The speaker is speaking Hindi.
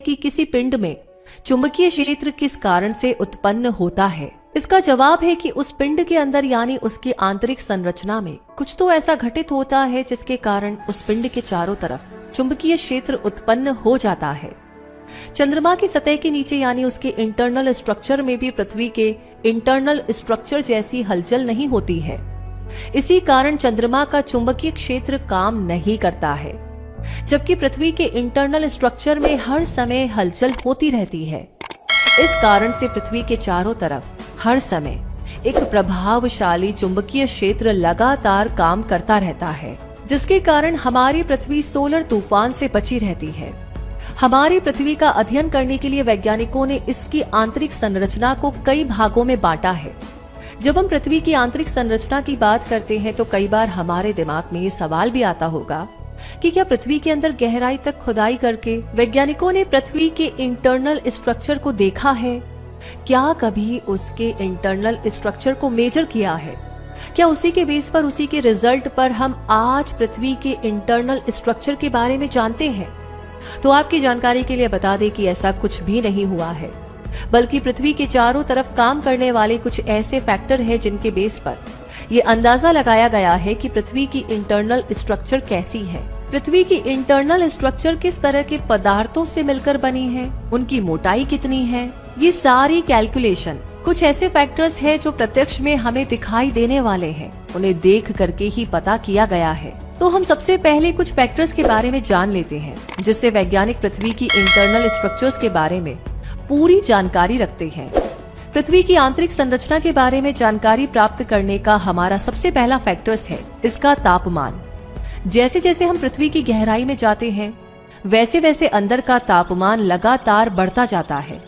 कि किसी पिंड में चुंबकीय क्षेत्र किस कारण से उत्पन्न होता है। इसका जवाब है कि उस पिंड के अंदर यानी उसकी आंतरिक संरचना में कुछ तो ऐसा घटित होता है जिसके कारण उस पिंड के चारों तरफ चुंबकीय क्षेत्र उत्पन्न हो जाता है। चंद्रमा की सतह के नीचे यानी उसके इंटरनल स्ट्रक्चर में भी पृथ्वी के इंटरनल स्ट्रक्चर जैसी हलचल नहीं होती है। इसी कारण चंद्रमा का चुंबकीय क्षेत्र काम नहीं करता है, जबकि पृथ्वी के इंटरनल स्ट्रक्चर में हर समय हलचल होती रहती है। इस कारण से पृथ्वी के चारों तरफ हर समय एक प्रभावशाली चुंबकीय क्षेत्र लगातार काम करता रहता है, जिसके कारण हमारी पृथ्वी सोलर तूफान से बची रहती है। हमारी पृथ्वी का अध्ययन करने के लिए वैज्ञानिकों ने इसकी आंतरिक संरचना को कई भागों में बांटा है। जब हम पृथ्वी की आंतरिक संरचना की बात करते हैं तो कई बार हमारे दिमाग में ये सवाल भी आता होगा कि क्या पृथ्वी के अंदर गहराई तक खुदाई करके वैज्ञानिकों ने पृथ्वी के इंटरनल स्ट्रक्चर को देखा है? क्या कभी उसके इंटरनल स्ट्रक्चर को मेजर किया है? क्या उसी के बेस पर, उसी के रिजल्ट पर हम आज पृथ्वी के इंटरनल स्ट्रक्चर के बारे में जानते हैं? तो आपकी जानकारी के लिए बता दें कि ऐसा कुछ भी नहीं हुआ है, बल्कि पृथ्वी के चारों तरफ काम करने वाले कुछ ऐसे फैक्टर हैं जिनके बेस पर यह अंदाजा लगाया गया है कि पृथ्वी की इंटरनल स्ट्रक्चर कैसी है। पृथ्वी की इंटरनल स्ट्रक्चर किस तरह के पदार्थों से मिलकर बनी है, उनकी मोटाई कितनी है, ये सारी कैलकुलेशन कुछ ऐसे फैक्टर्स हैं जो प्रत्यक्ष में हमें दिखाई देने वाले हैं, उन्हें देख करके ही पता किया गया है। तो हम सबसे पहले कुछ फैक्टर्स के बारे में जान लेते हैं, जिससे वैज्ञानिक पृथ्वी की इंटरनल स्ट्रक्चर्स के बारे में पूरी जानकारी रखते हैं। पृथ्वी की आंतरिक संरचना के बारे में जानकारी प्राप्त करने का हमारा सबसे पहला फैक्टर्स है इसका तापमान। जैसे जैसे हम पृथ्वी की गहराई में जाते हैं, वैसे वैसे अंदर का तापमान लगातार बढ़ता जाता है।